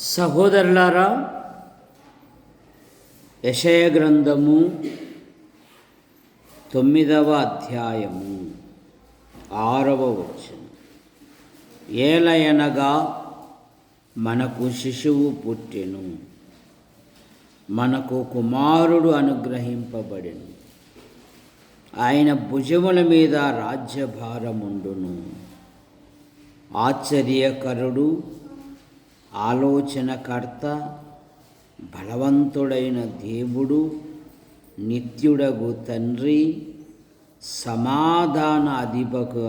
సహోదరులారా, యెషయా గ్రంథము 9వ అధ్యాయము 6వ వచనం. ఏలయనగా మనకు శిశువు పుట్టెను, మనకు కుమారుడు అనుగ్రహింపబడెను, ఆయన భుజముల మీద రాజ్యభారముండును. ఆశ్చర్యకరుడు, ఆలోచనకర్త, బలవంతుడైన దేవుడు, నిత్యుడగు తండ్రి, సమాధాన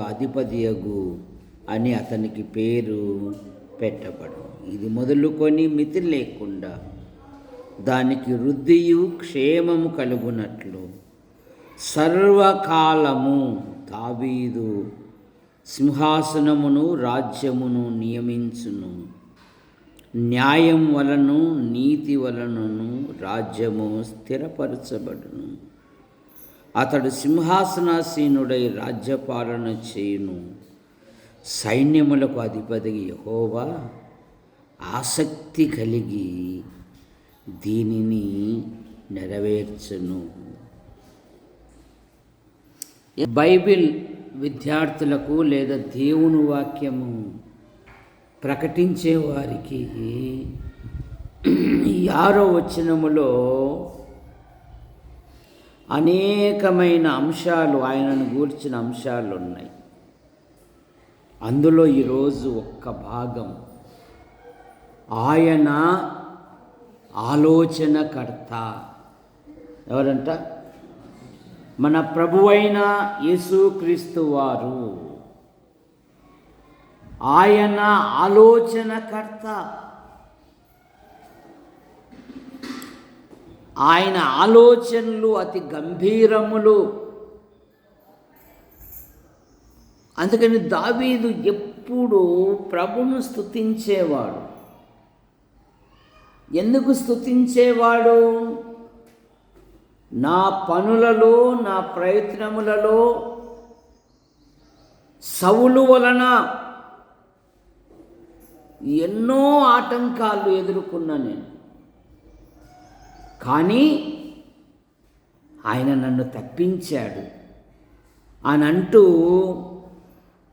అధిపతియగు అని అతనికి పేరు పెట్టబడు. ఇది మొదలుకొని మితి లేకుండా దానికి వృద్ధియు క్షేమము కలుగునట్లు సర్వకాలము దావీదు సింహాసనమును రాజ్యమును నియమించును. న్యాయం వలను నీతి వలనను రాజ్యము స్థిరపరచబడును. అతడు సింహాసనాసీనుడై రాజ్యపాలన చేయును. సైన్యములకు అధిపతి యెహోవా ఆసక్తి కలిగి దీనిని నెరవేర్చును. బైబిల్ విద్యార్థులకు లేదా దేవుని వాక్యము ప్రకటించే వారికి ఈ 6వ వచనములో అనేకమైన అంశాలు, ఆయనను గూర్చిన అంశాలు ఉన్నాయి. అందులో ఈరోజు ఒక్క భాగం, ఆయన ఆలోచనకర్త. ఎవరంట? మన ప్రభువైన యేసుక్రీస్తు వారు. ఆయన ఆలోచనకర్త. ఆయన ఆలోచనలు అతి గంభీరములు. అందుకని దావీదు ఎప్పుడు ప్రభును స్తుతించేవాడు. ఎందుకు స్తుతించేవాడు? నా పనులలో, నా ప్రయత్నములలో సౌలు వలన ఎన్నో ఆటంకాలు ఎదుర్కొన్నా నేను, కానీ ఆయన నన్ను తప్పించాడు అని అంటూ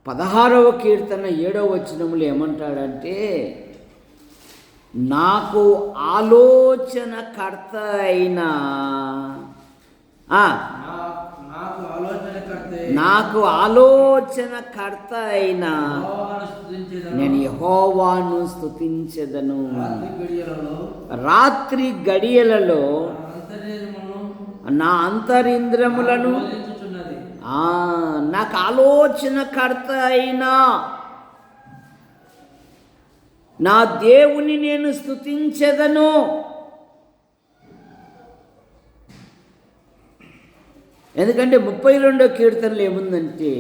16వ కీర్తన 7వ వచనములు ఏమంటాడంటే, నాకు ఆలోచనకర్త అయిన నేను యెహోవాను స్తుతించెదను. రాత్రి గడియలలో నా అంతరింద్రియములను నాకు ఆలోచనకర్త అయినా నా దేవుని నేను స్తుతించెదను. ఎందుకంటే 32వ కీర్తనలో ఏముందంటే,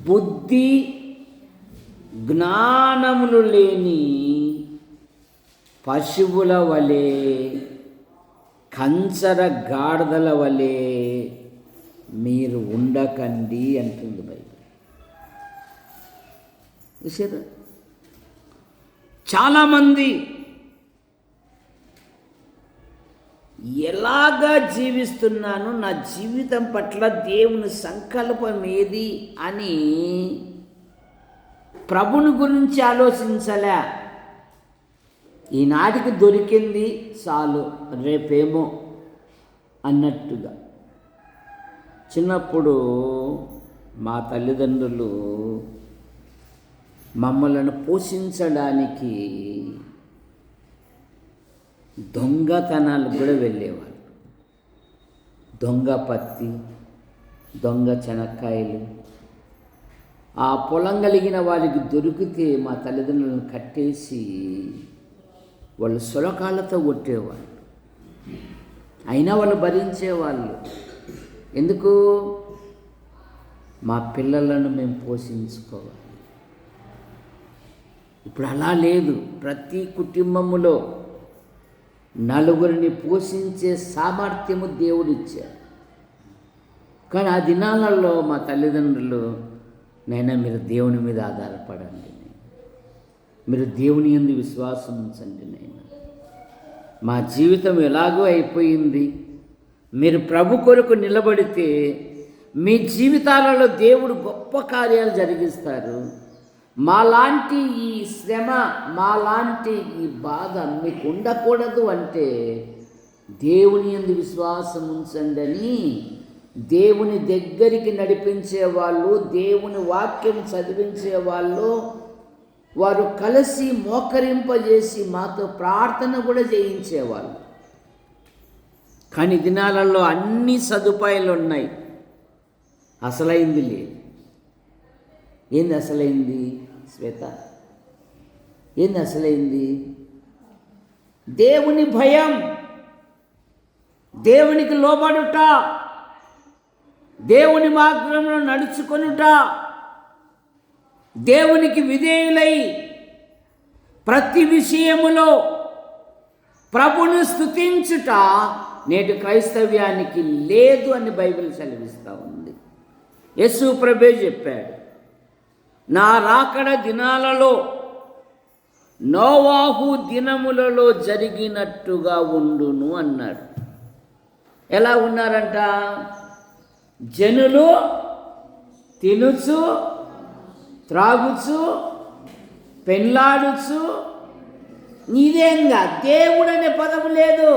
బుద్ధి జ్ఞానములు లేని పశువుల వలె, కంచర గాడిదల వలె మీరు ఉండకండి అంటుంది బైబిల్. చూసారా? చాలామంది ఎలాగా జీవిస్తున్నాను, నా జీవితం పట్ల దేవుని సంకల్పం ఏది అని ప్రభుని గురించి ఆలోచించలే. ఈనాటికి దొరికింది చాలు, రేపేమో అన్నట్టుగా. చిన్నప్పుడు మా తల్లిదండ్రులు మమ్మలను పోషించడానికి దొంగతనాలకు కూడా వెళ్ళేవాళ్ళు. దొంగ పత్తి, దొంగ చెనక్కాయలు. ఆ పొలం కలిగిన వాళ్ళకి దొరికితే మా తల్లిదండ్రులను కట్టేసి వాళ్ళు సులకాలతో కొట్టేవాళ్ళు. అయినా వాళ్ళు భరించేవాళ్ళు. ఎందుకు? మా పిల్లలను మేము పోషించుకోవాలి. ఇప్పుడు అలా లేదు. ప్రతి కుటుంబములో నలుగురిని పోషించే సామర్థ్యము దేవుడిచ్చారు. కానీ ఆ దినాలలో మా తల్లిదండ్రులు, నైనా మీరు దేవుని మీద ఆధారపడండి, మీరు దేవుని యందు విశ్వాసం ఉంచండి నాయన. మా జీవితం ఎలాగో అయిపోయింది, మీరు ప్రభు కొరకు నిలబడితే మీ జీవితాలలో దేవుడు గొప్ప కార్యాలు జరిగిస్తారు. మాలాంటి ఈ శ్రమ, మాలాంటి ఈ బాధ మీకు ఉండకూడదు అంటే దేవుని యందు విశ్వాసం ఉంచండి అని దేవుని దగ్గరికి నడిపించేవాళ్ళు, దేవుని వాక్యం చదివించేవాళ్ళు, వారు కలిసి మోకరింపజేసి మాతో ప్రార్థన కూడా చేయించేవాళ్ళు. కానీ దినాలలో అన్ని సదుపాయాలు ఉన్నాయి, అసలైంది లేదు. ఏంది అసలైంది శ్వేత? ఏంది అసలైంది? దేవుని భయం, దేవునికి లోబడుట, దేవుని మార్గంలో నడుచుకొనుట, దేవునికి విధేయులై ప్రతి విషయములో ప్రభును స్తుతించుట నేటి క్రైస్తవ్యానికి లేదు అని బైబిల్ సెలవిస్తూ ఉంది. యేసు ప్రభువే చెప్పాడు, నా రాకడ దినాలలో నోవాహు దినములలో జరిగినట్టుగా ఉండును అన్నాడు. ఎలా ఉన్నారంట? జనులు తినుచు త్రాగుచు పెళ్ళాడుచు. ఇదేంగా దేవుడు అనే పదము లేదు.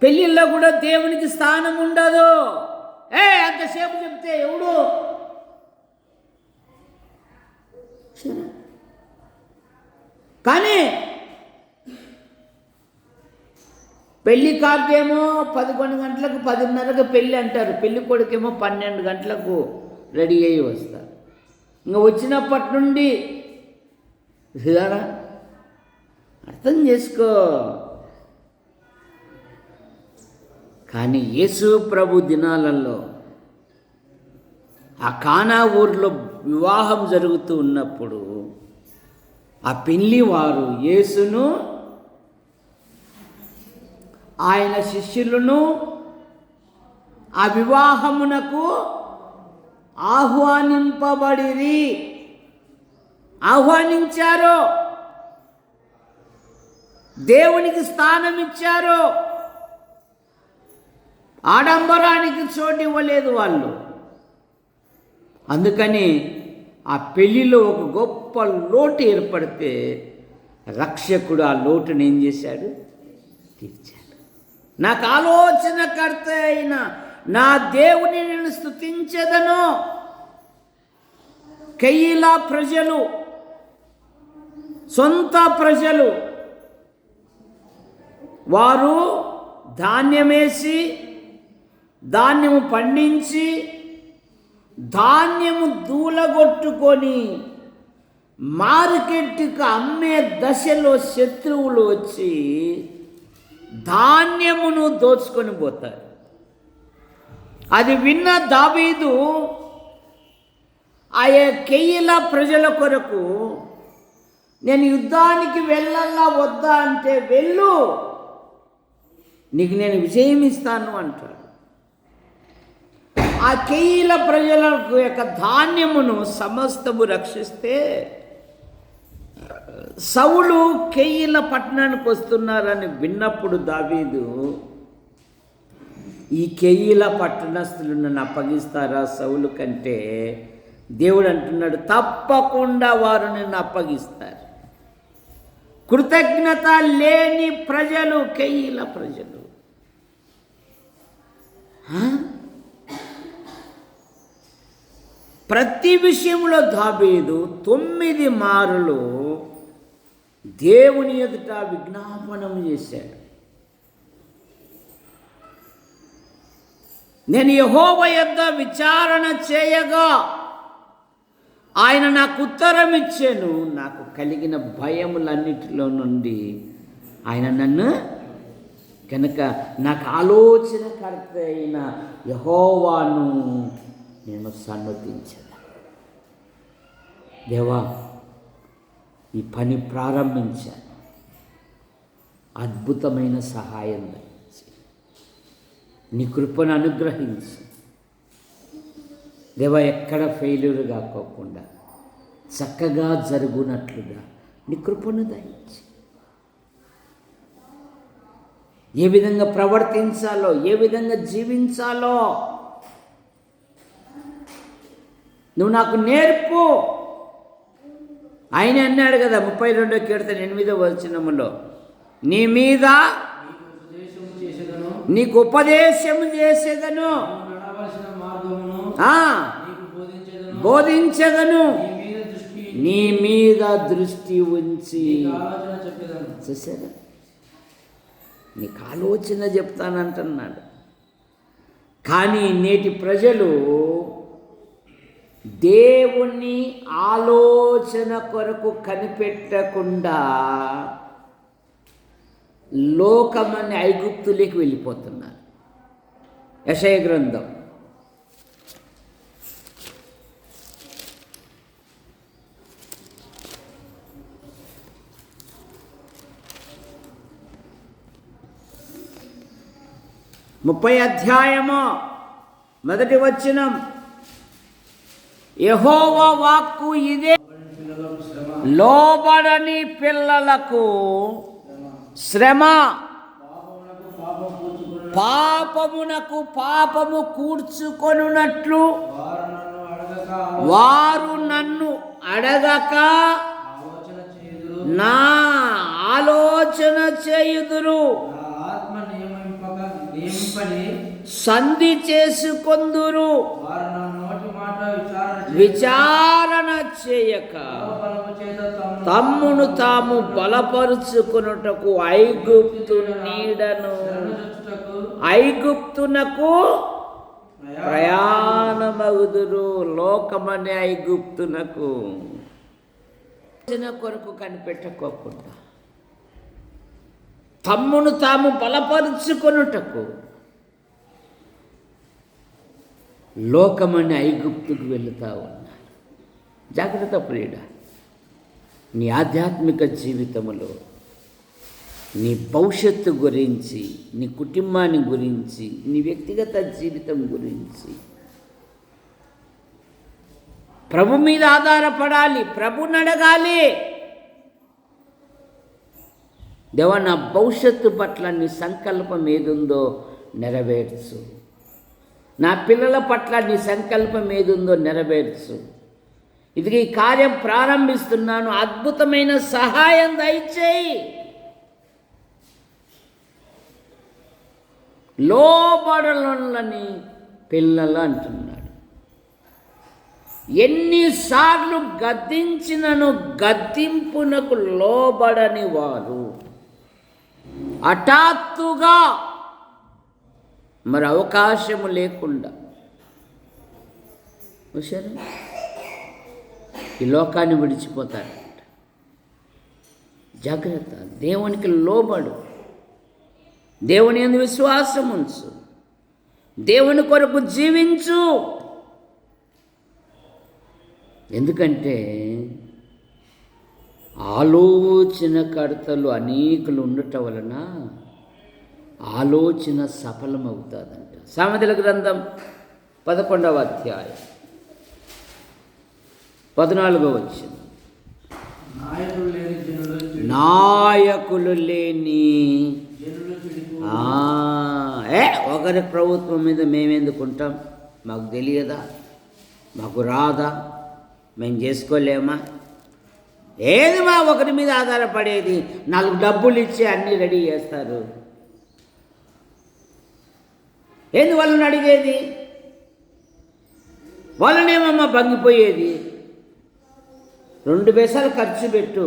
పెళ్ళిళ్ళలో కూడా దేవునికి స్థానం ఉండదు. అంతసేపు చెప్తే ఎవడు? కానీ పెళ్లి కార్డేమో 11 గంటలకు 10:30కు పెళ్ళి అంటారు, పెళ్లి కొడుకేమో 12 గంటలకు రెడీ అయ్యి వస్తారు. ఇంకా వచ్చినప్పటి నుండి అర్థం చేసుకో. కానీ యేసు ప్రభు దినాలలో ఆ కానా ఊరిలో వివాహం జరుగుతూ ఉన్నప్పుడు ఆ పెళ్లి వారు యేసును ఆయన శిష్యులను ఆ వివాహమునకు ఆహ్వానించారు, దేవునికి స్థానం ఇచ్చారు. ఆడంబరానికి చోటు ఇవ్వలేదు వాళ్ళు. అందుకని ఆ పెళ్లిలో ఒక గొప్ప లోటు ఏర్పడితే రక్షకుడు ఆ లోటును ఏం చేశాడు? తీర్చాడు. నాకు ఆలోచనకర్త అయిన నా దేవుని నేను స్తుతించెదను. కెయీలా ప్రజలు, సొంత ప్రజలు, వారు ధాన్యమేసి ధాన్యము పండించి ధాన్యము దూలగొట్టుకొని మార్కెట్కి అమ్మే దశలో శత్రువులు వచ్చి ధాన్యమును దోచుకొని పోతారు. అది విన్న దావీదు ఆ కెయీలా ప్రజల కొరకు, నేను యుద్ధానికి వెళ్ళాలా వద్దా అంటే వెళ్ళు, నీకు నేను విజయం ఇస్తాను అంటాడు. ఆ కెయీలా ప్రజల యొక్క ధాన్యమును సమస్తము రక్షిస్తే సౌలు కెయీలా పట్టణానికి వస్తున్నారని విన్నప్పుడు దావీదు, ఈ కెయీలా పట్టణస్థులు నన్ను అప్పగిస్తారా సౌలు కంటే? దేవుడు అంటున్నాడు, తప్పకుండా వారు నిన్ను అప్పగిస్తారు. కృతజ్ఞత లేని ప్రజలు కెయీలా ప్రజలు. ప్రతి విషయంలో దావీదు 9 మారులు దేవుని ఎదుట విజ్ఞాపనం చేశాడు. నేను యెహోవా యొద్ద విచారణ చేయగా ఆయన నాకు ఉత్తరం ఇచ్చాను. నాకు కలిగిన భయములన్నిటిలో నుండి ఆయన నన్ను కనుక నాకు ఆలోచనకర్త అయిన యెహోవాను నేను సన్నతించాను. దేవా, ఈ పని ప్రారంభించాను, అద్భుతమైన సహాయం దయచేయి, నీ కృపను అనుగ్రహించు దేవా. ఎక్కడ ఫెయిల్యూర్ కాకోకుండా చక్కగా జరుగునట్లుగా నీ కృపను దయచేయి. ఏ విధంగా ప్రవర్తించాలో, ఏ విధంగా జీవించాలో నువ్వు నాకు నేర్పు. ఆయన అన్నాడు కదా 32వ కీర్తన 8వ వచనములో, నీ మీద నీకు ఉపదేశము చేసేదను, బోధించదను, నీ మీద దృష్టి ఉంచి. చూసారా, నీకు ఆలోచన చెప్తానంటున్నాడు. కానీ నేటి ప్రజలు దేవుని ఆలోచన కొరకు కనిపెట్టకుండా లోకమని ఐగుప్తులోకి వెళ్ళిపోతున్నారు. యెషయా గ్రంథం 30వ అధ్యాయము 1వ వచనం, యెహోవా వాక్కు ఇదే, లోబడని పిల్లలకు శ్రమ, పాపమునకు పాపము కూర్చుకొనున్నట్లు వారు నన్ను అడగక నా ఆలోచన చేయుదురు, సంధి చేసుకొందురు, విచారణ చేయక తమ్మును తాము బలపరుచుకొనుటకు ఐగుప్తు నీడను, ఐగుప్తునకు ప్రయాణమగుదురు. లోకమనే ఐగుప్తునకు కొరకు కనిపెట్టుకోకుండా తమ్మును తాము బలపరుచుకొనుటకు లోకమని ఐగుప్తుకు వెళుతూ ఉన్నారు. జాగ్రత్త ప్రియుడా, నీ ఆధ్యాత్మిక జీవితంలో నీ భవిష్యత్తు గురించి, నీ కుటుంబాన్ని గురించి, నీ వ్యక్తిగత జీవితం గురించి ప్రభు మీద ఆధారపడాలి, ప్రభుని అడగాలి. దేవా, నా భవిష్యత్తు పట్ల నీ సంకల్పం ఏదుందో నెరవేర్చు, నా పిల్లల పట్ల నీ సంకల్పం ఏదుందో నెరవేర్చు. ఇది ఈ కార్యం ప్రారంభిస్తున్నాను, అద్భుతమైన సహాయం దయచేయి. లోబడలని పిల్లలు అంటున్నాడు. ఎన్నిసార్లు గద్దించినను గద్దింపునకు లోబడని వారు హఠాత్తుగా, మరి అవకాశము లేకుండా చూశారు, ఈ లోకాన్ని విడిచిపోతారంట. జాగ్రత్త, దేవునికి లోబడు, దేవుని యందు విశ్వాసం ఉంచు, దేవుని కొరకు జీవించు. ఎందుకంటే ఆలోచనకర్తలు అనేకులు ఉండటం వలన ఆలోచన సఫలమవుతుందంట. సామెతల గ్రంథం 11వ అధ్యాయం 14వ వచనం, నాయకులు లేని ఒకరి ప్రభుత్వం మీద మేమెందుకుంటాం, మాకు తెలియదా, మాకు రాదా, మేము చేసుకోలేమా, ఏది మా ఒకరి మీద ఆధారపడేది, 4 డబ్బులు ఇచ్చి అన్నీ రెడీ చేస్తారు. ఏంది వాళ్ళని అడిగేది, వాళ్ళనేమమ్మా బంగిపోయేది. 2 పైసలు ఖర్చు పెట్టు,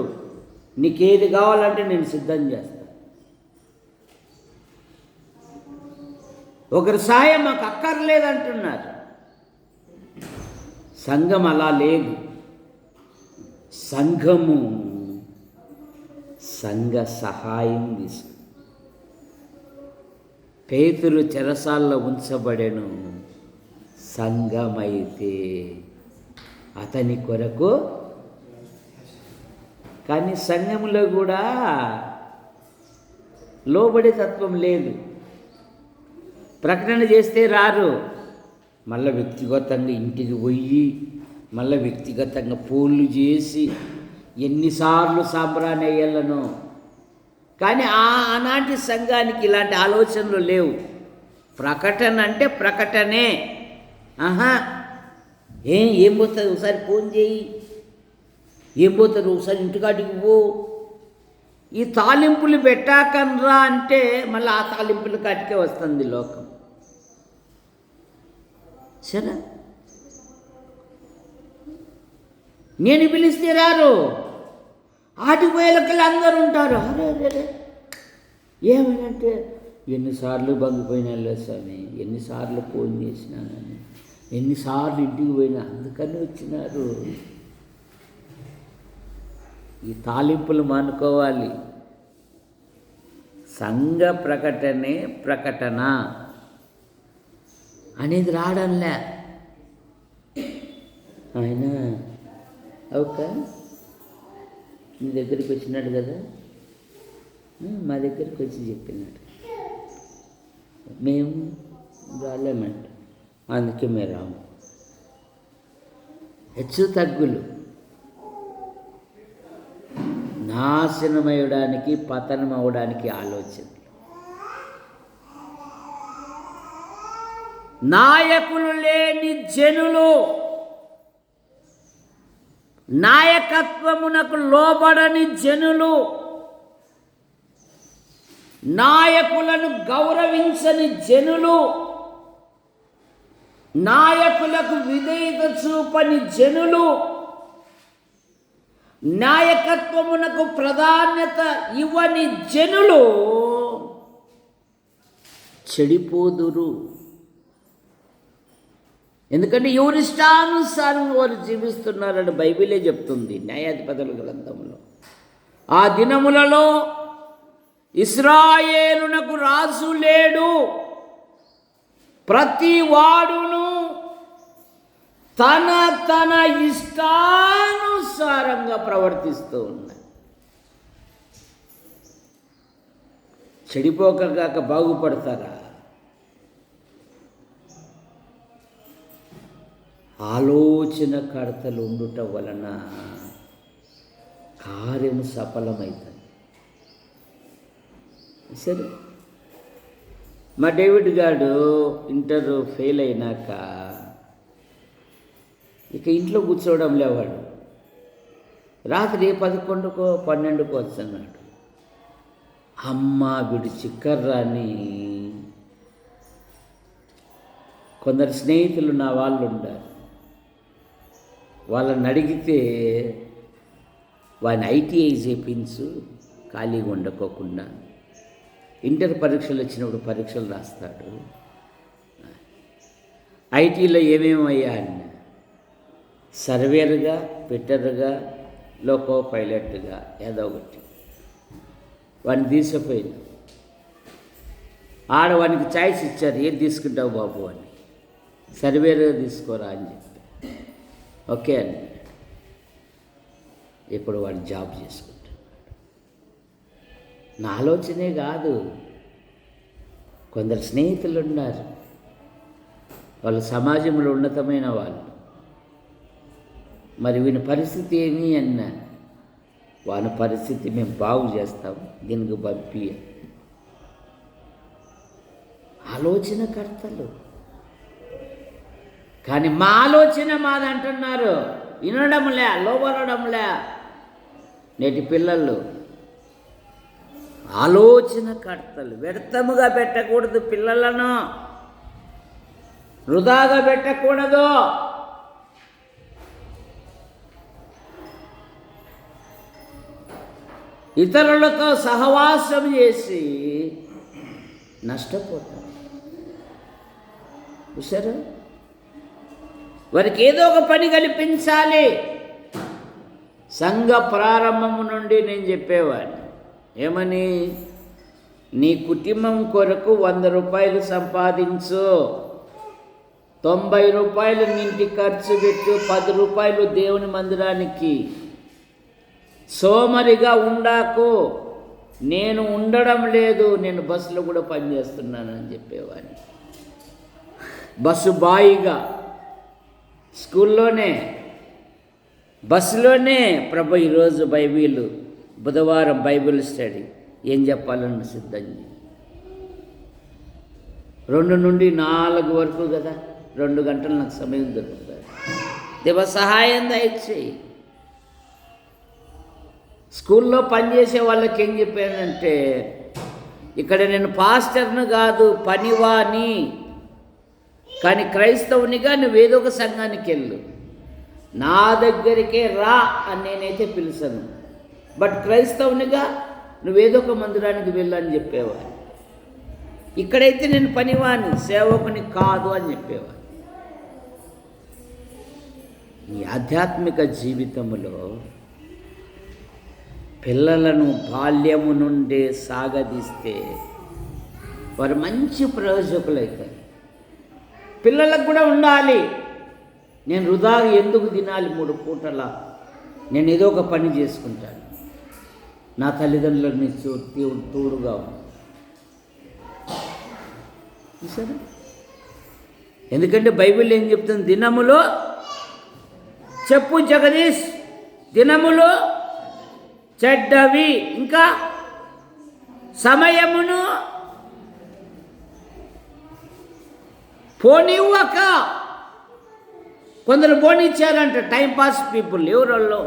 నీకేది కావాలంటే నేను సిద్ధం చేస్తాను. ఒకరి సాయం మాకు అక్కర్లేదంటున్నారు. సంఘం అలా లేదు. సంఘము సంఘ సహాయం తీసుకు. పేతురు చెరసాల్లో ఉంచబడెను, సంఘమైతే అతని కొరకు. కానీ సంఘంలో కూడా లోబడే తత్వం లేదు. ప్రకటన చేస్తే రారు, మళ్ళీ వ్యక్తిగతంగా ఇంటికి పోయి మళ్ళీ వ్యక్తిగతంగా ఫోన్లు చేసి ఎన్నిసార్లు సాంబ్రాన్ని వేయాలను. కానీ ఆనాటి సంఘానికి ఇలాంటి ఆలోచనలు లేవు. ప్రకటన అంటే ప్రకటనే. ఏం పోతుంది, ఒకసారి ఫోన్ చేయి, ఏం పోతుంది, ఒకసారి ఇంటికాటికి పో. ఈ తాలింపులు పెట్టాకనరా అంటే మళ్ళీ ఆ తాలింపుల కాటికే వస్తుంది లోకం. సరే, నేను పిలిస్తే రారు, ఆటికి పోయేలకల్లా అందరూ ఉంటారు. అరే ఏమనంటే ఎన్నిసార్లు బంగిపోయినా స్వామి, ఎన్నిసార్లు ఫోన్ చేసినానని, ఎన్నిసార్లు ఇంటికి పోయినా, అందుకని వచ్చినారు. ఈ తాలింపులు మానుకోవాలి. సంఘ ప్రకటనే ప్రకటన అనేది రావడంలే. ఆయన అవుక మీ దగ్గరికి వచ్చినాడు కదా, మా దగ్గరికి వచ్చి చెప్పినాడు, మేము రాలేమంట, అందుకే మేము రాము. హెచ్చు తగ్గులు, నాశనమయ్యడానికి, పతనం అవడానికి ఆలోచన. నాయకులు లేని జనులు, నాయకత్వమునకు లోబడని జనులు, నాయకులను గౌరవించని జనులు, నాయకులకు విధేయత చూపని జనులు, నాయకత్వమునకు ప్రాధాన్యత ఇవ్వని జనులు చెడిపోదురు. ఎందుకంటే ఎవరిష్టానుసారం వారు జీవిస్తున్నారని బైబిలే చెప్తుంది న్యాయాధిపతుల గ్రంథంలో. ఆ దినములలో ఇశ్రాయేలునకు రాజు లేడు, ప్రతి వాడును తన తన ఇష్టానుసారంగా ప్రవర్తిస్తూ ఉన్నాడు. చెడిపోకగాక బాగుపడతారా? ఆలోచనకర్తలు ఉండుట వలన కార్యము సఫలమవుతుంది. సరే, మా డేవిడ్ గారు ఇంటర్ ఫెయిల్ అయినాక ఇక ఇంట్లో కూర్చోవడం లేవాడు. రాత్రి 11కో 12కో వస్తున్నాడు. అమ్మ వీడు చిక్కర్రాని కొందరు స్నేహితులు నా వాళ్ళు ఉండారు. వాళ్ళని అడిగితే వాడిని ఐటీఐ చేయించు, ఖాళీగా ఉండకోకుండా, ఇంటర్ పరీక్షలు వచ్చినప్పుడు పరీక్షలు రాస్తాడు. ఐటీలో ఏమేమి అయ్యా అన్న, సర్వేర్గా, ఫిట్టర్గా, లోకో పైలట్గా ఏదో ఒకటి. వాడిని తీసుకుపోయింది. ఆడవానికి ఛాయిస్ ఇచ్చారు, ఏది తీసుకుంటావు బాబు అని. సర్వేర్గా తీసుకోరా అని చెప్పి ఓకే అండి. ఇప్పుడు వాడు జాబ్ చేసుకుంటాడు. నా ఆలోచనే కాదు, కొందరు స్నేహితులు ఉన్నారు, వాళ్ళు సమాజంలో ఉన్నతమైన వాళ్ళు. మరి వీని పరిస్థితి ఏమి అన్నా, వాని పరిస్థితి మేము బాగు చేస్తాం, దీనికి పంపి. ఆలోచనకర్తలు. కానీ మా ఆలోచన మాదంటున్నారు, వినడంలే, లోబడడంలే. నేటి పిల్లలు ఆలోచనకర్తలు. వ్యర్థముగా పెట్టకూడదు, పిల్లలను వృధాగా పెట్టకూడదు. ఇతరులతో సహవాసం చేసి నష్టపోతారు. చూసారా? వారికి ఏదో ఒక పని కల్పించాలి. సంఘ ప్రారంభము నుండి నేను చెప్పేవాడిని, ఏమని, నీ కుటుంబం కొరకు 100 రూపాయలు సంపాదించు, 90 రూపాయలు నీ ఇంటికి ఖర్చు పెట్టు, 10 రూపాయలు దేవుని మందిరానికి. సోమరిగా ఉండాకు. నేను ఉండడం లేదు, నేను బస్సులో కూడా పనిచేస్తున్నానని చెప్పేవాడిని. బస్సు బాయిగా, స్కూల్లోనే బస్సులోనే ప్రభు ఈరోజు బుధవారం బైబిల్ స్టడీ ఏం చెప్పాలని సిద్ధం 2 నుండి 4 వరకు కదా, 2 గంటలు నాకు సమయం దొరుకుతుంది. దేవ సహాయం దయచేయి. స్కూల్లో పనిచేసే వాళ్ళకి ఏం చెప్పానంటే, ఇక్కడ నేను పాస్టర్ను కాదు, పనివాని, కానీ క్రైస్తవునిగా నువ్వేదో ఒక సంఘానికి వెళ్ళు, నా దగ్గరికే రా అని నేనైతే పిలిచాను. బట్ క్రైస్తవునిగా నువ్వేదో ఒక మందిరానికి వెళ్ళని చెప్పేవాడు. ఇక్కడైతే నేను పనివాని, సేవకుని కాదు అని చెప్పేవాడు. ఈ ఆధ్యాత్మిక జీవితంలో పిల్లలను బాల్యము నుండే సాగదీస్తే వారు మంచి ప్రయోజకులు అవుతారు. పిల్లలకు కూడా ఉండాలి, నేను వృధా ఎందుకు తినాలి 3 పూటల, నేను ఏదో ఒక పని చేసుకుంటాను, నా తల్లిదండ్రులని తోడుగా ఉంది. సరే, ఎందుకంటే బైబిల్ ఏం చెప్తుంది? దినములో చెప్పు జగదీష్, దినములో చెడ్డవి, ఇంకా సమయమును పోనివ్వక. కొందరు పోనిచ్చారంట టైంపాస్ పీపుల్. ఎవరు వాళ్ళు?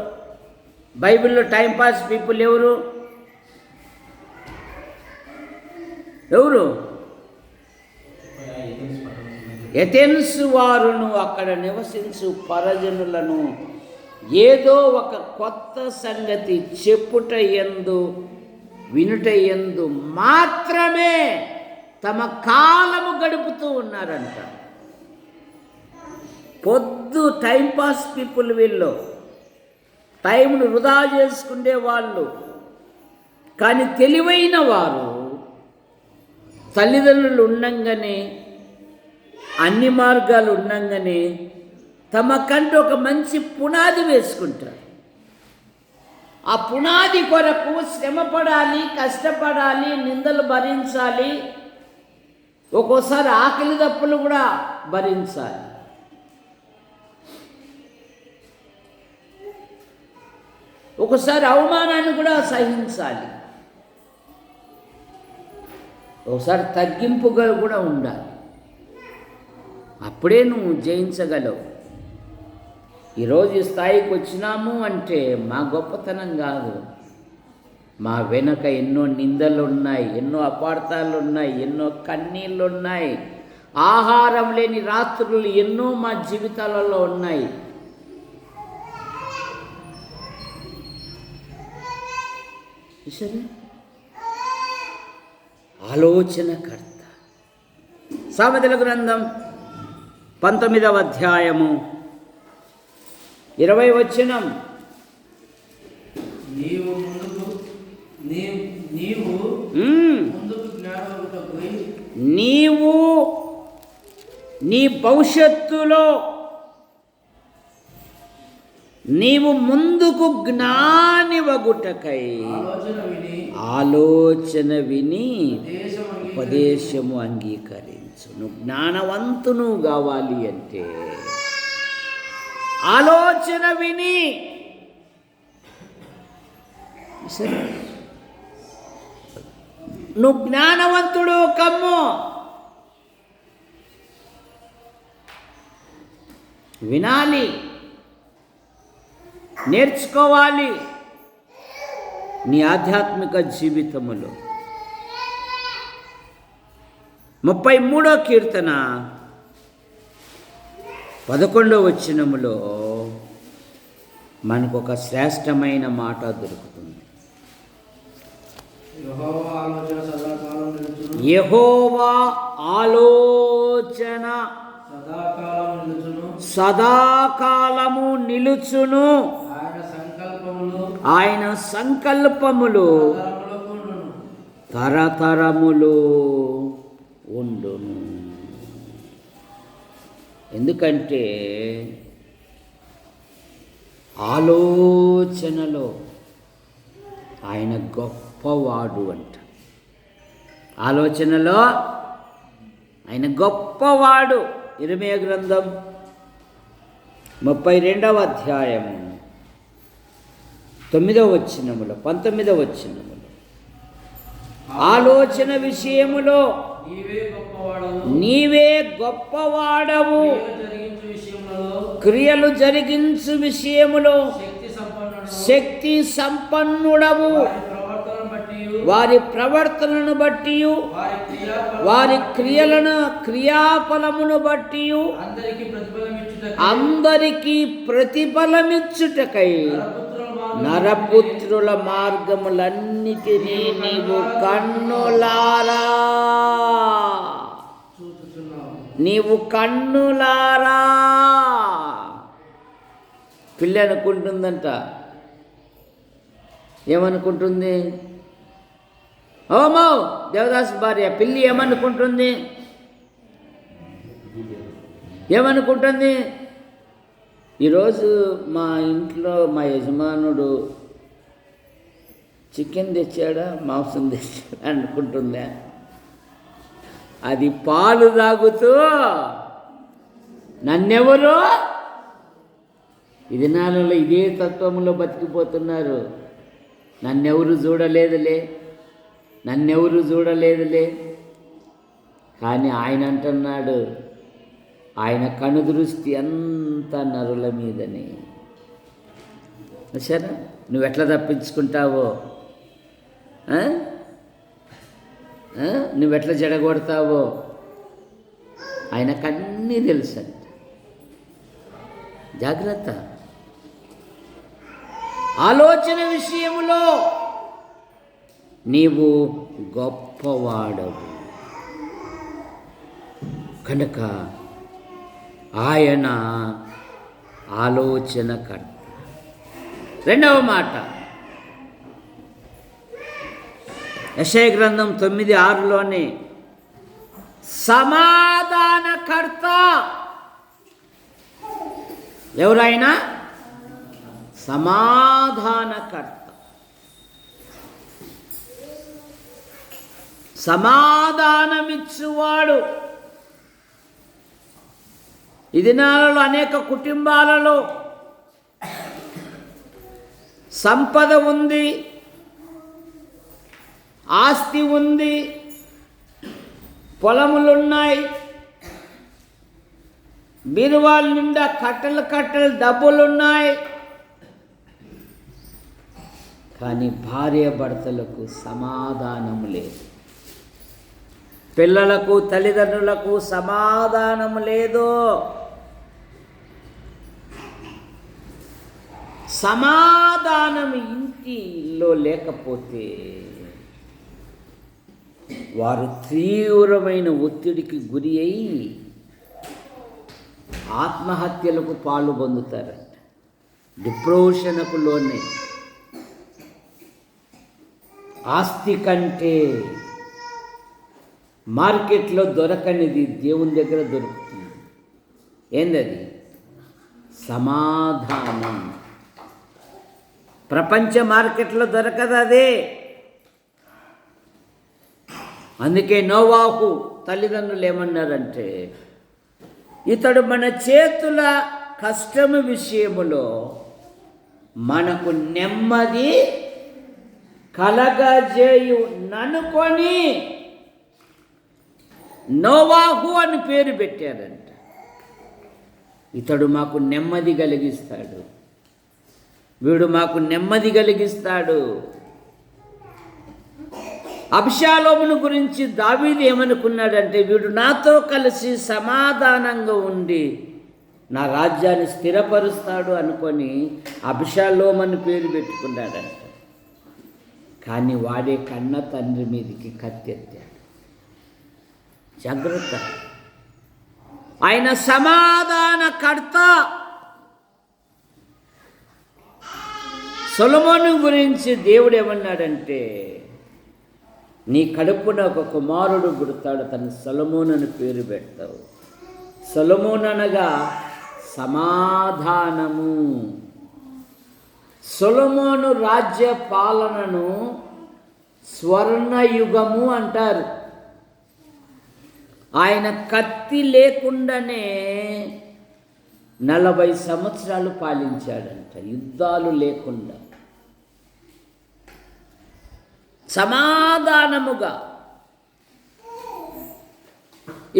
బైబిల్లో టైంపాస్ పీపుల్ ఎవరు? ఎథెన్స్ వారును అక్కడ నివసించు పరజనులను ఏదో ఒక కొత్త సంగతి చెప్పుట యందు వినుట యందు మాత్రమే తమ కాలము గడుపుతూ ఉన్నారంట. పొద్దు టైంపాస్ పీపుల్, వీళ్ళు టైంను వృధా చేసుకునే వాళ్ళు. కానీ తెలివైన వారు తల్లిదండ్రులు ఉండంగానే, అన్ని మార్గాలు ఉండంగానే తమకంటూ ఒక మంచి పునాది వేసుకుంటారు. ఆ పునాది కొరకు శ్రమపడాలి, కష్టపడాలి, నిందలు భరించాలి, ఒక్కోసారి ఆకలి దప్పులు కూడా భరించాలి. ఒకసారి అవమానాన్ని కూడా సహించాలి, ఒకసారి తగ్గింపుగా కూడా ఉండాలి. అప్పుడే నువ్వు జయించగలవు. ఈరోజు ఈ స్థాయికి వచ్చినాము అంటే మా గొప్పతనం కాదు, మా వెనక ఎన్నో నిందలు ఉన్నాయి, ఎన్నో అపార్థాలు ఉన్నాయి, ఎన్నో కన్నీళ్ళు ఉన్నాయి, ఆహారం లేని రాత్రులు ఎన్నో మా జీవితాలలో ఉన్నాయి. ఆలోచనకర్త. సామెతల గ్రంథం 19వ అధ్యాయము 20వ వచనం. నీవు నీ భవిష్యత్తులో నీవు ముందుకు జ్ఞానివగుటకై ఆలోచన విని ఉపదేశము అంగీకరించు. నువ్వు జ్ఞానవంతును కావాలి అంటే ఆలోచన విని. సరే, నువ్వు జ్ఞానవంతుడు కమ్ము, వినాలి, నేర్చుకోవాలి. నీ ఆధ్యాత్మిక జీవితములో 33వ కీర్తన 11వ వచనములో మనకు ఒక శ్రేష్టమైన మాట దొరుకుతుంది. యెహోవా ఆలోచన సదాకాలము నిలుచును, ఆయన సంకల్పములు తరతరములు ఉండును. ఎందుకంటే ఆలోచనలో ఆయన గొప్పవాడు అంట. ఆలోచనలో ఆయన గొప్పవాడు. ఇర్మీయా గ్రంథం 32వ అధ్యాయము 19వ వచనములో ఆలోచన విషయములో నీవే గొప్పవాడవు, క్రియలు జరిగించు విషయములో శక్తి సంపన్నుడవు, వారి ప్రవర్తనను బట్టి వారి క్రియాఫలమును బట్టి అందరికీ ప్రతిఫలమిచ్చుటకై నరపుత్రుల మార్గములన్నిటినీ నీవు కన్నులారా పిల్ల అనుకుంటుందంట. ఏమనుకుంటుంది? ఓమో దేవదాస్ భార్య పిల్లి ఏమనుకుంటుంది? ఈరోజు మా ఇంట్లో మా యజమానుడు చికెన్ తెచ్చాడా మాంసం తెచ్చాడా అనుకుంటుందా? అది పాలు తాగుతూ నన్నెవరు ఈ దినాలలో ఇదే తత్వంలో బతికిపోతున్నారు. నన్నెవరు చూడలేదులే కానీ ఆయన అంటున్నాడు, ఆయన కనుదృష్టి అంతా నరుల మీదని. సరే, నువ్వెట్లా తప్పించుకుంటావో, నువ్వెట్లా జడగొడతావో ఆయనకన్నీ తెలుసంట. జాగ్రత్త. ఆలోచన విషయంలో నీవు గొప్పవాడవు కనుక ఆయన ఆలోచనకర్త. రెండవ మాట యెషయా గ్రంథం 9:6లోనే సమాధానకర్త. ఎవరైనా సమాధానకర్త, సమాధానమిచ్చువాడు. ఈ దినాలలో అనేక కుటుంబాలలో సంపద ఉంది, ఆస్తి ఉంది, పొలములున్నాయి, బీరువాల నిండా కట్టలు డబ్బులున్నాయి. కానీ భార్య భర్తలకు సమాధానం లేదు, పిల్లలకు తల్లిదండ్రులకు సమాధానం లేదు. సమాధానం ఇంటిలో లేకపోతే వారు తీవ్రమైన ఒత్తిడికి గురి అయి ఆత్మహత్యలకు పాలు పొందుతారంట, డిప్రెషన్కు లోనే. ఆస్తి కంటే మార్కెట్లో దొరకనిది దేవుని దగ్గర దొరుకుతుంది. ఏందది? సమాధానం. ప్రపంచ మార్కెట్లో దొరకదు అదే. అందుకే నోవాహు తల్లిదండ్రులు ఏమన్నారంటే, ఇతడు మన చేతుల కష్టము విషయములో మనకు నెమ్మది కలగజేయు ననుకొని నోవాహు అని పేరు పెట్టారంట. ఇతడు మాకు నెమ్మది కలిగిస్తాడు, వీడు మాకు నెమ్మది కలిగిస్తాడు. అబ్షాలోమును గురించి దావీదు ఏమనుకున్నాడంటే, వీడు నాతో కలిసి సమాధానంగా ఉండి నా రాజ్యాన్ని స్థిరపరుస్తాడు అనుకొని అబ్షాలోమని పేరు పెట్టుకున్నాడంట. కానీ వాడే కన్న తండ్రి మీదకి కత్తెత్తాడు. జాగ్రత్త. ఆయన సమాధానకర్త. సొలొమోను గురించి దేవుడు ఏమన్నాడంటే, నీ కడుపున ఒక కుమారుడు పుడతాడు, తను సొలొమోను అని పేరు పెడతావు. సొలొమోను అనగా సమాధానము. సొలొమోను రాజ్య పాలనను స్వర్ణయుగము అంటారు. ఆయన కత్తి లేకుండానే 40 సంవత్సరాలు పాలించాడంట, యుద్ధాలు లేకుండా. సమాధానముగా.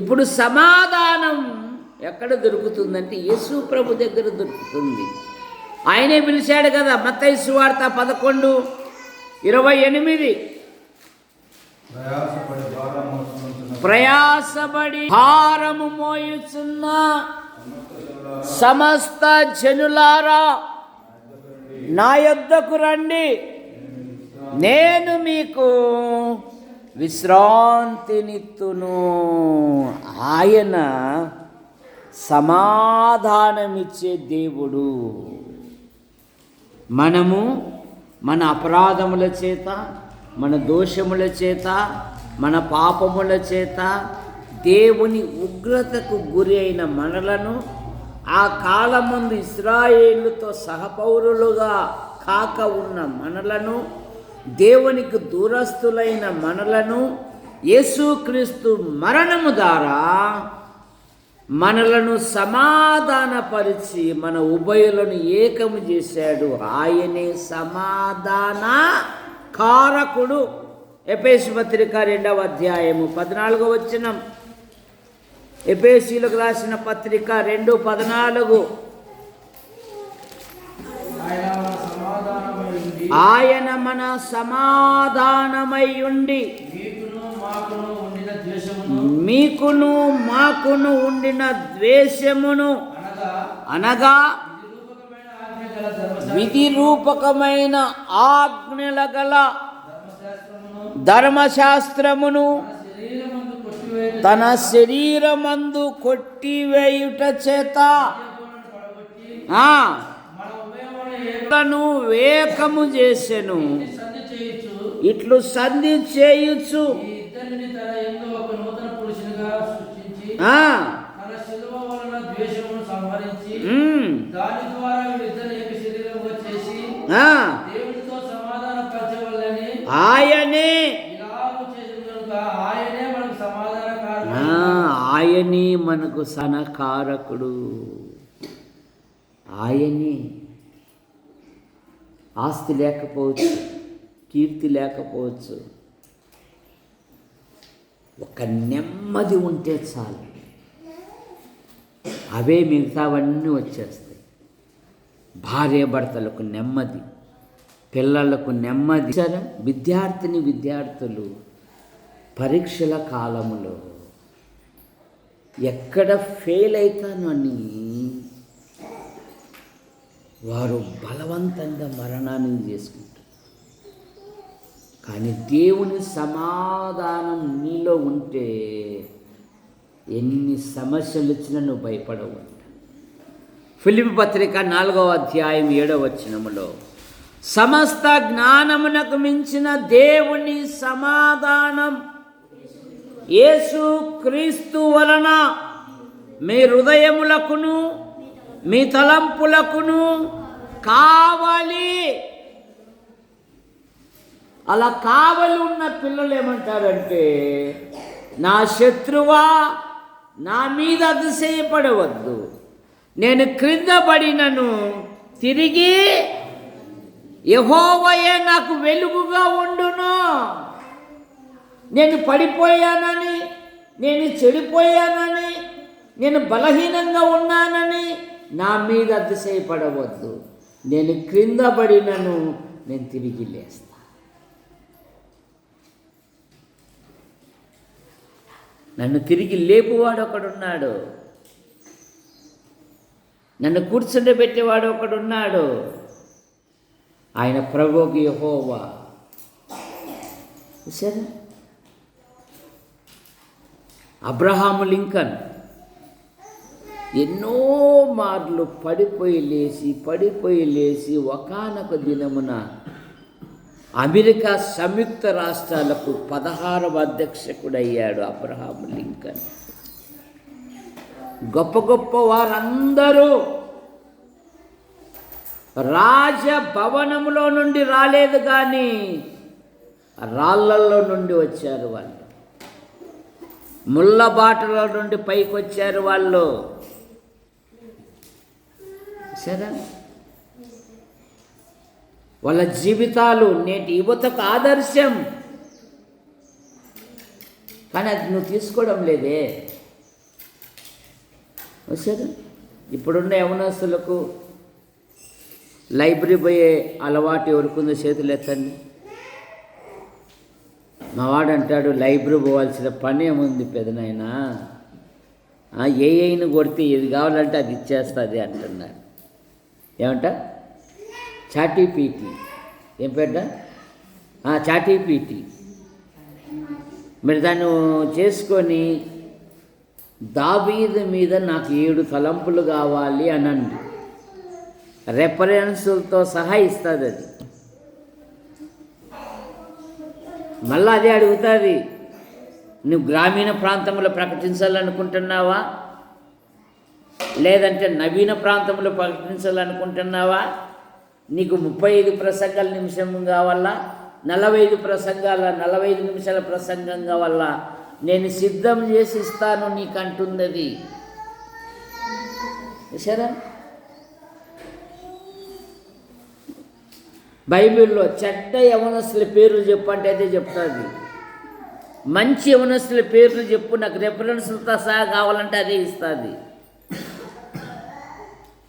ఇప్పుడు సమాధానం ఎక్కడ దొరుకుతుందంటే యేసు ప్రభు దగ్గర దొరుకుతుంది. ఆయనే పిలిచాడు కదా, మత్తయి సువార్త 11:28. ప్రయాసపడి భారము మోయుచున్న సమస్త జనులారా నా యొద్దకు రండి, నేను మీకు విశ్రాంతినిత్తును. ఆయన సమాధానమిచ్చే దేవుడు. మనము మన అపరాధముల చేత, మన దోషముల చేత, మన పాపముల చేత దేవుని ఉగ్రతకు గురి అయిన మనలను, ఆ కాలమందు ఇశ్రాయేలుతో సహపౌరులుగా కాక ఉన్న మనలను, దేవునికి దూరస్తులైన మనలను యేసుక్రీస్తు మరణము ద్వారా మనలను సమాధానపరిచి మన ఉభయులను ఏకము చేశాడు. ఆయనే సమాధాన కారకుడు. ఎఫెసీ పత్రిక 2:14. ఎఫెసీలకు రాసిన పత్రిక 2:14. ఆయన మన సమాధానమై ఉండి మీకును మాకును ఉండిన ద్వేషమును అనగా విధి రూపకమైన ఆజ్ఞల గల ధర్మశాస్త్రమును తన శరీరమందు కొట్టివేయుట చేత వేకము చేసెను. ఇట్లు సంధి చేయుచు ఆయనే మనకు సనకారకుడు. ఆయనే. ఆస్తి లేకపోవచ్చు, కీర్తి లేకపోవచ్చు, ఒక నెమ్మది ఉంటే చాలు, అవే మిగతావన్నీ వచ్చేస్తాయి. భార్యాభర్తలకు నెమ్మది, పిల్లలకు నెమ్మది. విద్యార్థులు పరీక్షల కాలంలో ఎక్కడ ఫెయిల్ అవుతాను అని వారు బలవంతంగా మరణాన్ని చేసుకుంటారు. కానీ దేవుని సమాధానం నీలో ఉంటే ఎన్ని సమస్యలు వచ్చినా నువ్వు భయపడవు. ఫిలిప్పీ పత్రిక 4:7 సమస్త జ్ఞానమునకు మించిన దేవుని సమాధానం యేసు క్రీస్తు వలన మీ హృదయములకును మీ తలంపులకును కావాలి. అలా కావలి ఉన్న పిల్లలు ఏమంటారంటే, నా శత్రువా నా మీద అతిశయపడవద్దు, నేను క్రింద పడినను తిరిగి యెహోవాయే నాకు వెలుగుగా ఉండును. నేను పడిపోయానని, నేను చెడిపోయానని, నేను బలహీనంగా ఉన్నానని నా మీద అతిశయపడవద్దు. నేను క్రింద పడినను నేను తిరిగి లేస్తా. నన్ను తిరిగి లేపువాడు ఒకడున్నాడు, నన్ను కూర్చుండబెట్టేవాడు ఒకడున్నాడు. ఆయన ప్రభువు యెహోవా. సరే, అబ్రహాము లింకన్ ఎన్నో మార్లు పడిపోయి లేచి ఒకానొక దినమున అమెరికా సంయుక్త రాష్ట్రాలకు 16వ అధ్యక్షుడయ్యాడు అబ్రహాము లింకన్. గొప్ప గొప్ప వారందరూ రాజభవనములో నుండి రాలేదు, కానీ రాళ్ళల్లో నుండి వచ్చారు వాళ్ళు. ముళ్ళబాటలో నుండి పైకి వచ్చారు వాళ్ళు. సరే, వాళ్ళ జీవితాలు నేటి యువతకు ఆదర్శం. కానీ అది నువ్వు తీసుకోవడం లేదే. సరే, ఇప్పుడున్న యవనస్తులకు లైబ్రరీ పోయే అలవాటు ఎవరికుందో చేతులు ఎత్తండి. మా వాడు అంటాడు, లైబ్రరీ పోవాల్సిన పని ఏముంది పెదనైనా, ఏఐని కొడితే ఏది కావాలంటే అది ఇచ్చేస్తుంది అంటున్నాడు. ఏమంట? చాటీపీటీ. ఏం పేట? చాటీపీటీ. మీరు దాన్ని చేసుకొని దావీదు మీద నాకు 7 తలంపులు కావాలి అనండి, రెఫరెన్సులతో సహా ఇస్తుంది అది. మళ్ళీ అదే అడుగుతుంది, నువ్వు గ్రామీణ ప్రాంతంలో ప్రకటించాలనుకుంటున్నావా, లేదంటే నవీన ప్రాంతంలో ప్రకటించాలనుకుంటున్నావా, నీకు 35 ప్రసంగాల నిమిషం కావాలా, 45 నిమిషాల ప్రసంగం కావాలా, నేను సిద్ధం చేసి ఇస్తాను నీకు అంటున్నది. సరే, బైబిల్లో చెడ్డ యవనస్తుల పేర్లు చెప్పు అంటే అదే చెప్తుంది. మంచి యవనస్తుల పేర్లు చెప్పు, నాకు రెఫరెన్స్లతో సహా కావాలంటే అదే ఇస్తుంది.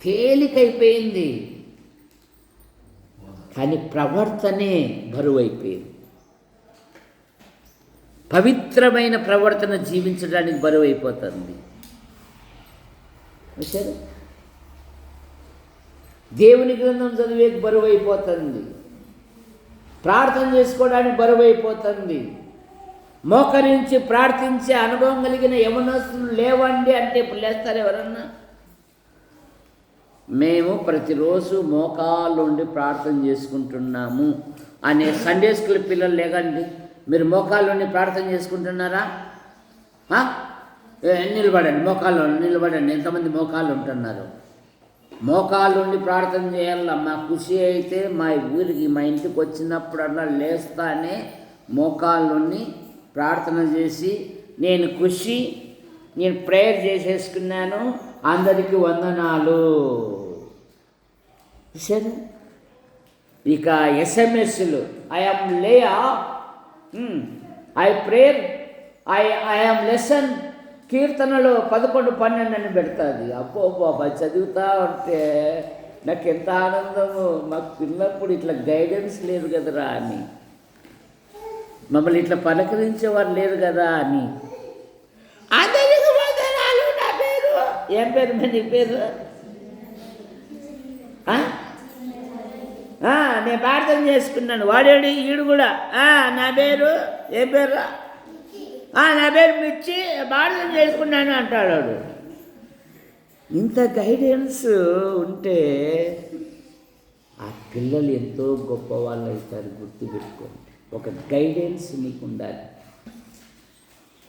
తేలికైపోయింది, కానీ ప్రవర్తనే బరువు అయిపోయింది. పవిత్రమైన ప్రవర్తన జీవించడానికి బరువు అయిపోతుంది. సరే, దేవుని గ్రంథం చదివే బరువు అయిపోతుంది, ప్రార్థన చేసుకోవడానికి బరువు అయిపోతుంది. మోకరించి ప్రార్థించే అనుభవం కలిగిన యవనస్తులు లేవండి అంటే ఇప్పుడు లేస్తారు ఎవరన్నా? మేము ప్రతిరోజు మోకాళ్ళుండి ప్రార్థన చేసుకుంటున్నాము అనే సండే స్కూల్ పిల్లలు లేకండి. మీరు మోకాళ్ళుండి ప్రార్థన చేసుకుంటున్నారా? నిలబడండి, మోకాళ్ళు నిలబడండి. ఎంతమంది మోకాళ్ళు ఉంటున్నారు? మోకాళ్ళుండి ప్రార్థన చేయాల. మా ఖుషి అయితే మా ఊరికి, మా ఇంటికి వచ్చినప్పుడల్లా లేస్తానే మోకాళ్ళుండి ప్రార్థన చేసి, నేను ఖుషి, నేను ప్రేయర్ చేసేసుకున్నాను, అందరికీ వందనాలు. సరే, ఇక ఎస్ఎంఎస్లు, ఐఎమ్ లేయా, I prayer, I am lesson, కీర్తనలు 11-12 అని పెడుతుంది. అబ్బో బాబా, చదువుతా ఉంటే నాకు ఎంత ఆనందము. మాకు పిల్లప్పుడు ఇట్లా గైడెన్స్ లేదు కదరా అని, మమ్మల్ని ఇట్లా పలకరించేవారు లేరు కదా అని. అందరికీ వందనాలు, నా పేరు ఏం పేరు? నీ పేరు? నేను ప్రార్థన చేసుకున్నాను. వాడేడు ఈడు కూడా నా పేరు ఏం పేరు? నా పేరు మిర్చి, ప్రార్థన చేసుకున్నాను అంటాడు వాడు. ఇంత గైడెన్స్ ఉంటే ఆ పిల్లలు ఎంతో గొప్ప వాళ్ళు అవుతారు. గుర్తుపెట్టుకోండి, ఒక గైడెన్స్ నీకు ఉండాలి.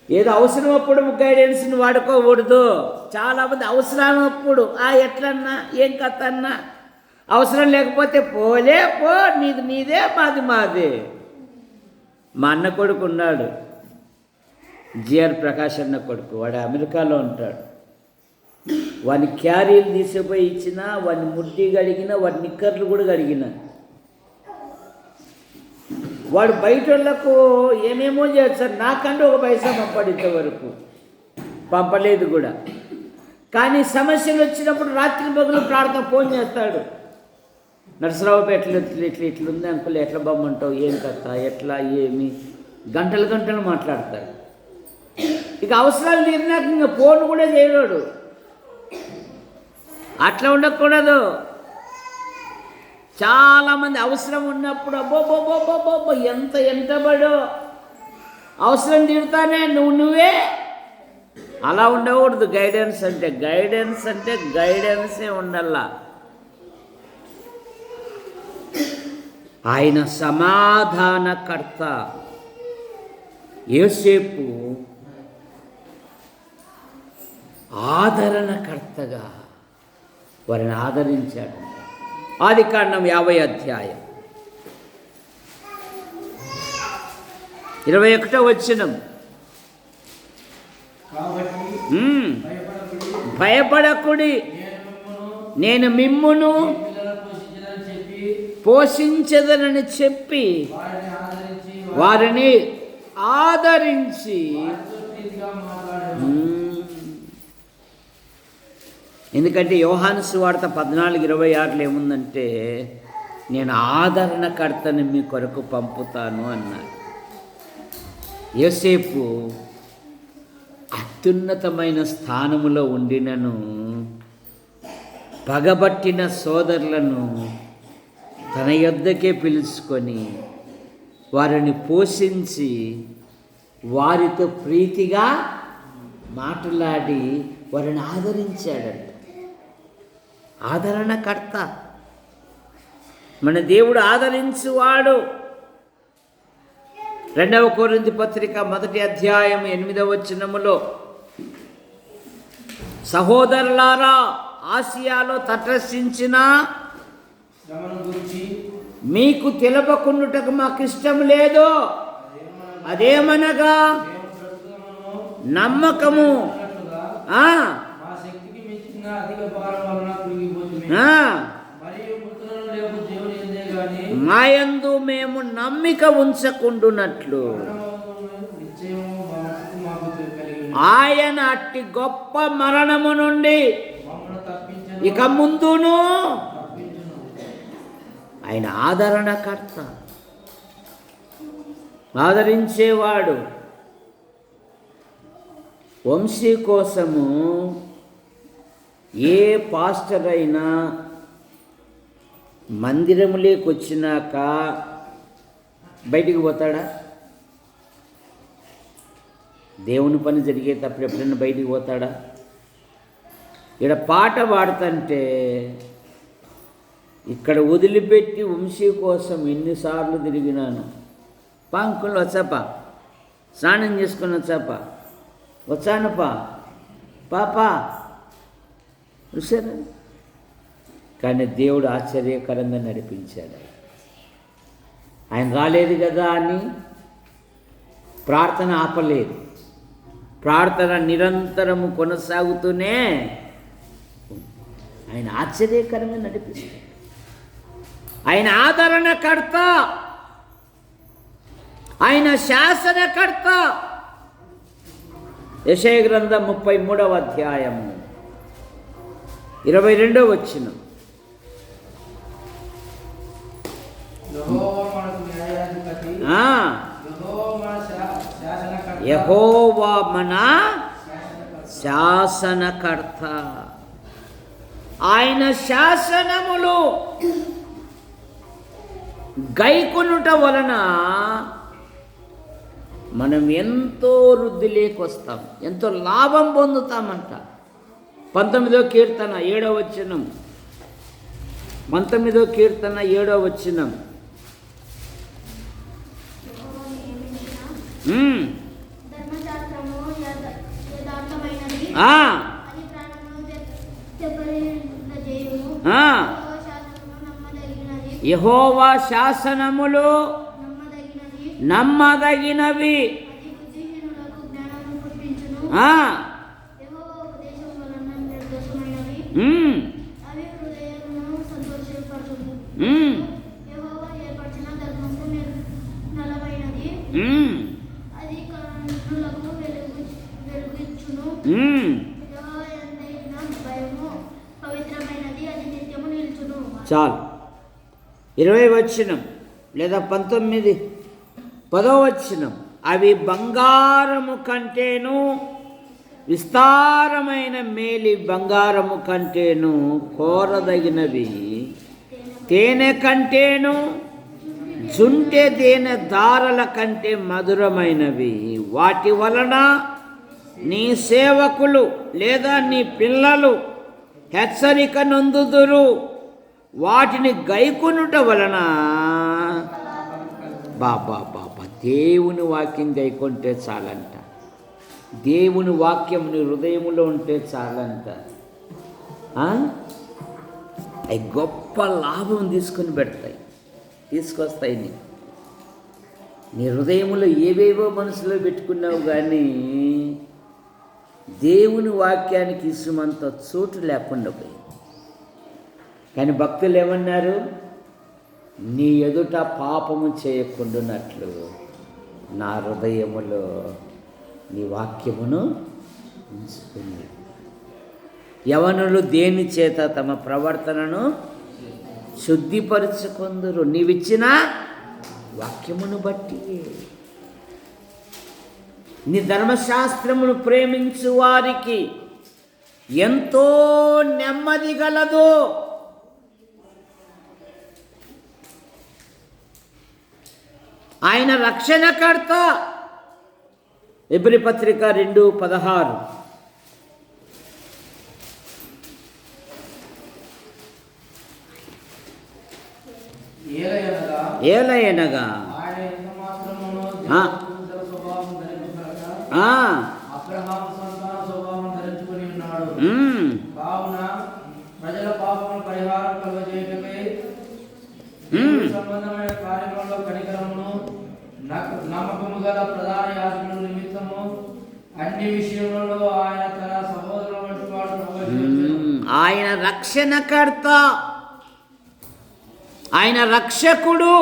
ఏదో అవసరం అప్పుడు గైడెన్స్ని వాడుకోకూడదు. చాలామంది అవసరం అప్పుడు ఎట్లన్నా ఏం కథ అన్నా, అవసరం లేకపోతే పోలే పో, నీది నీదే, మాది మాదే. మా అన్న కొడుకు ఉన్నాడు, జిఆర్ ప్రకాష్ అన్న కొడుకు. వాడు అమెరికాలో ఉంటాడు. వాడిని క్యారీలు తీసుకుపోయి ఇచ్చినా, వాడిని ముడ్డి కడిగినా, వాడి నిక్కర్లు కూడా కడిగినా. వాడు బయట వాళ్ళకు ఏమేమో చేస్తారు, నాకంటే ఒక పైసా పంపాడు, ఇంతవరకు పంపలేదు కూడా. కానీ సమస్యలు వచ్చినప్పుడు రాత్రి పగలు ప్రార్థన ఫోన్ చేస్తాడు. నరసరావుపేటలో ఇట్లుంది అంకుల్, ఎట్లా బొమ్మంటావు, ఏం కథ, ఎట్లా ఏమి, గంటలు గంటలు మాట్లాడతాడు. ఇక అవసరాలు తీరినాక ఇంకా ఫోన్ కూడా చేయలేడు. అట్లా ఉండకూడదు. చాలామంది అవసరం ఉన్నప్పుడు అబ్బోబ్బోబ్బోబ్బోబ్బో ఎంత పడో, అవసరం తీరుతానే నువ్వే. అలా ఉండకూడదు. గైడెన్స్ అంటే గైడెన్సే ఉండాలా. ఆయన సమాధానకర్త. యోసేపు ఆదరణకర్తగా వారిని ఆదరించాడు. ఆదికాండం 50 అధ్యాయం 21వ వచనం. భయపడకుడి, నేను మిమ్మును పోషించదనని చెప్పి వారిని ఆదరించి ఎందుకంటే యోహాను సువార్త 14:26 ఏముందంటే, నేను ఆదరణకర్తని మీ కొరకు పంపుతాను అన్నాడు. యోసేపు అత్యున్నతమైన స్థానములో ఉండినను పగబట్టిన సోదరులను తన యొద్దకే పిలుచుకొని వారిని పోషించి వారితో ప్రీతిగా మాట్లాడి వారిని ఆదరించాడంట. ఆదరణకర్త మన దేవుడు, ఆదరించువాడు. 2వ కొరింథీ పత్రిక 1వ అధ్యాయం 8వ వచనములో, సహోదరులారా, ఆసియాలో తటస్థించిన మీకు తెలపకుండుటకు మాకు ఇష్టం లేదు. అదేమనగా నమ్మకము మాయందు మేము నమ్మిక ఉంచకుండునట్లు ఆయన అట్టి గొప్ప మరణము నుండి ఇక ముందును ఆయన ఆదరణకర్త, ఆదరించేవాడు. వంశీ కోసము ఏ పాస్టర్ అయినా మందిరములోకి వచ్చినాక బయటికి పోతాడా? దేవుని పని జరిగేటప్పుడు ఎప్పుడైనా బయటికి పోతాడా? ఇక్కడ పాట పాడుతుంటే ఇక్కడ వదిలిపెట్టి వంశీ కోసం ఎన్నిసార్లు తిరిగినాను. పాంకులు వచ్చాపా, స్నానం చేసుకుని వచ్చాపా, వచ్చానపా పాపా చూసారా? కానీ దేవుడు ఆశ్చర్యకరంగా నడిపించాడు. ఆయన రాలేదు కదా అని ప్రార్థన ఆపలేదు. ప్రార్థన నిరంతరము కొనసాగుతూనే ఆయన ఆశ్చర్యకరంగా నడిపిస్తాడు. ఆయన ఆదరణకర్త, ఆయన శాసనకర్త. యెషయా గ్రంథం 33వ అధ్యాయము 22వ వచనం. యెహోవా మన శాసనకర్త. ఆయన శాసనములు గైకొనుట వలన మనం ఎంతో వృద్ధిలోకి వస్తాం, ఎంతో లాభం పొందుతామంట. 19వ కీర్తన 7వ వచనం. 19వ కీర్తన 7వ వచనం. యెహోవా శాసనములు నమ్మదగినవి, చాలు. 20వ వచనం లేదా 19, 10వ వచనం. అవి బంగారము కంటేను విస్తారమైన మేలి బంగారము కంటేను కోరదగినవి, తేనె కంటేను జుంటె తేనె దారల కంటే మధురమైనవి. వాటి వలన నీ సేవకులు లేదా నీ పిల్లలు హెచ్చరిక నొందుదురు. వాటిని గైకొనుట వలన బాబా దేవుని వాక్యం గైకొంటే చాలంట. దేవుని వాక్యం నీ హృదయంలో ఉంటే చాలంట. అవి గొప్ప లాభం తీసుకొస్తాయి. నీ హృదయంలో ఏవేవో మనసులో పెట్టుకున్నావు, కానీ దేవుని వాక్యానికి ఇసుమంత చోటు లేకుండా పోయింది. కానీ భక్తులు ఏమన్నారు? నీ ఎదుట పాపము చేయకుండానట్లు నా హృదయములో నీ వాక్యమును ఉంచుకుని. యవనులు దేని చేత తమ ప్రవర్తనను శుద్ధిపరుచుకొందురు? నీవిచ్చిన వాక్యమును బట్టి. నీ ధర్మశాస్త్రమును ప్రేమించు వారికి ఎంతో నెమ్మది గలదు. ఆయన రక్షణకర్త. ఎబ్రీ పత్రిక 2:16. ఏలయనగా సంబంధమైన కార్యములలో కనికరమును నమ్మకము గల ప్రధాన యాజకుల నిమిత్తము అన్ని విషయములలో ఆయన తన సహోదరుల వంటి వాడు. ఆయన రక్షణకర్త, ఆయన రక్షకుడు,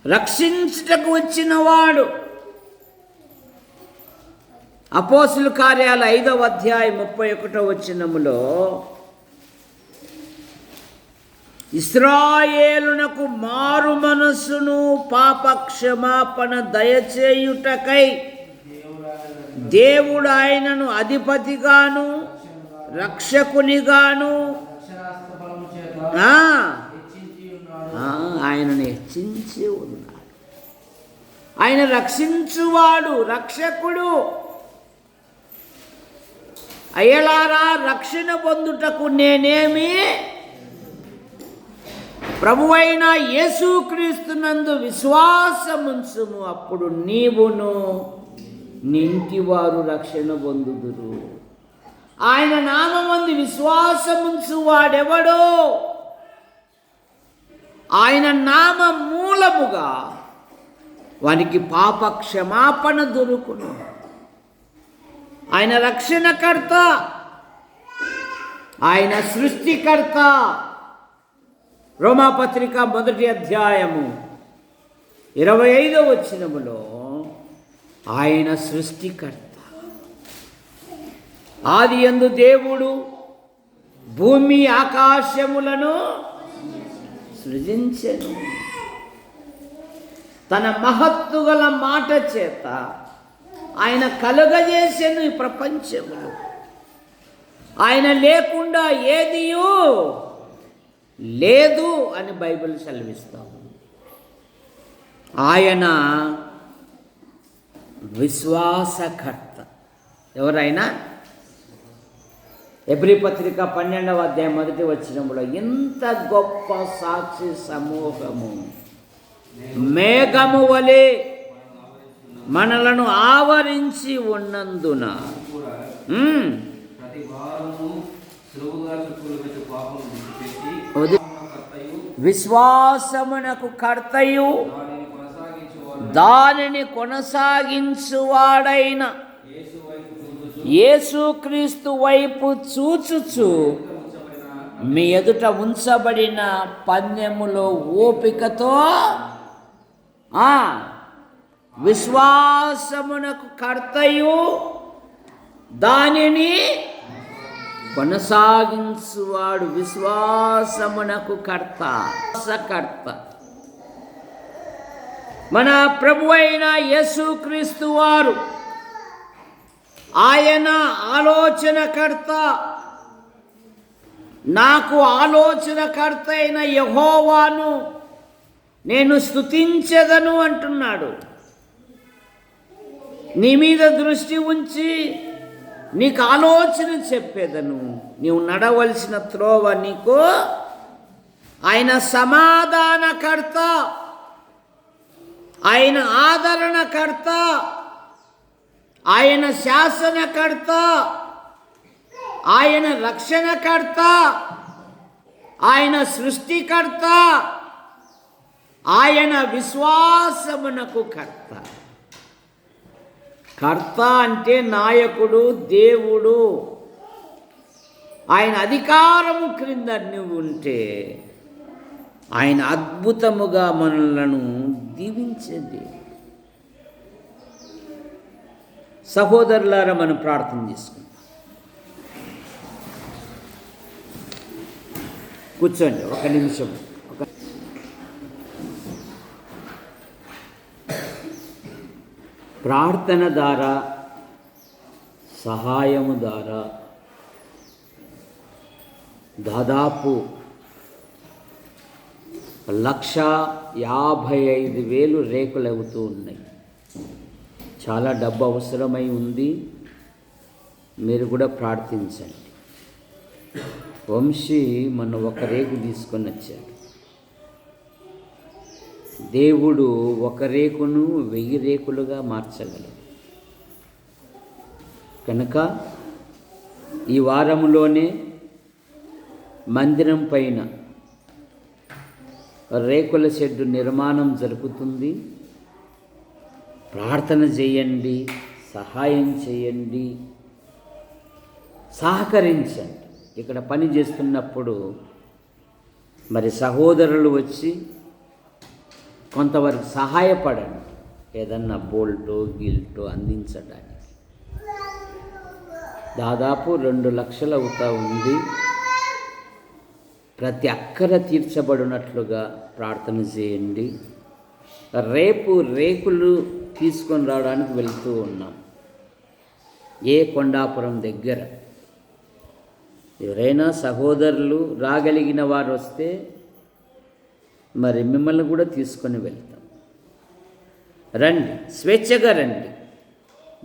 రక్షించుటకు వచ్చినవాడు. అపోస్తుల కార్యాలు 5వ అధ్యాయం 31వ వచనములో ఇశ్రాయేలునకు మారు మనస్సును పాప క్షమాపణ దయచేయుటకై దేవుడు ఆయనను అధిపతిగాను రక్షకునిగాను ఆయనను హెచ్చించి ఉన్నాడు. ఆయన రక్షించువాడు, రక్షకుడు. అయ్యలారా, రక్షణ పొందుటకు నేనేమి ప్రభువైన యేసుక్రీస్తునందు విశ్వాసముంచుము, అప్పుడు నీవును నింటివారు రక్షణ పొందుదురు. ఆయన నామమందు విశ్వాసముంచు వాడెవడో ఆయన నామ మూలముగా వానికి పాప క్షమాపణ దొరుకును. ఆయన రక్షణకర్త, ఆయన సృష్టికర్త. రోమాపత్రిక 1వ అధ్యాయము 25వ వచనములో ఆయన సృష్టికర్త. ఆదియందు దేవుడు భూమి ఆకాశములను సృజించెను. తన మహత్తు గల మాట చేత ఆయన కలుగజేసెను ఈ ప్రపంచములు. ఆయన లేకుండా ఏదియూ లేదు అని బైబిల్ సెలవిస్తాము. ఆయన విశ్వాసకర్త. ఎవరైనా ఎబ్రీ పత్రిక 12వ అధ్యాయం 1వ వచనములో ఎంత గొప్ప సాక్షి సమూహము మేఘము వలె మనలను ఆవరించి ఉన్నందున విశ్వాసమునకు కర్తయు దానిని కొనసాగించువాడైన యేసుక్రీస్తు వైపు చూచుచు మీ ఎదుట ఉంచబడిన పందెములో ఓపికతో విశ్వాసమునకు కర్తయు దానిని కొనసాగించువాడు. విశ్వాసమునకు కర్త. మన ప్రభు అయిన యేసుక్రీస్తు వారు ఆయన ఆలోచనకర్త. నాకు ఆలోచనకర్త అయిన యెహోవాను నేను స్తుతించెదను అంటున్నాడు. నీ మీద దృష్టి ఉంచి నీకు ఆలోచన చెప్పేదను. నీవు నడవలసిన త్రోవ నీకు ఆయన సమాధానకర్త, ఆయన ఆదరణకర్త, ఆయన శాసనకర్త, ఆయన రక్షణకర్త, ఆయన సృష్టికర్త, ఆయన విశ్వాసమునకు కర్త. కర్త అంటే నాయకుడు, దేవుడు. ఆయన అధికారము క్రింద నువ్వు ఉంటే ఆయన అద్భుతముగా మనలను దీవించండి. సహోదరులారా, మనం ప్రార్థన చేసుకుందాం. కూర్చోండి ఒక నిమిషం. ప్రార్థన ద్వారా, సహాయము ద్వారా దాదాపు 1,55,000 రేకులు అవుతూ ఉన్నాయి. చాలా డబ్బు అవసరమై ఉంది. మీరు కూడా ప్రార్థించండి. వంశీ మొన్న ఒక రేకు తీసుకొని వచ్చాడు. దేవుడు ఒక రేకును 1000 రేకులుగా మార్చగలడు. కనుక ఈ వారంలోనే మందిరం పైన రేకుల షెడ్డు నిర్మాణం జరుగుతుంది. ప్రార్థన చేయండి, సహాయం చేయండి, సహకరించండి. ఇక్కడ పని చేస్తున్నప్పుడు మరి సహోదరులు వచ్చి కొంతవరకు సహాయపడండి, ఏదన్నా బోల్టో గిల్టో అందించడానికి. దాదాపు 2 లక్షలు అవుతా ఉంది. ప్రతి అక్కర తీర్చబడినట్లుగా ప్రార్థన చేయండి. రేపు రేకులు తీసుకొని రావడానికి వెళ్తూ ఉన్నాం. కొండాపురం దగ్గర ఎవరైనా సహోదరులు రాగలిగిన వారు వస్తే మరి మిమ్మల్ని కూడా తీసుకొని వెళ్తాం. రండి, స్వేచ్ఛగా రండి.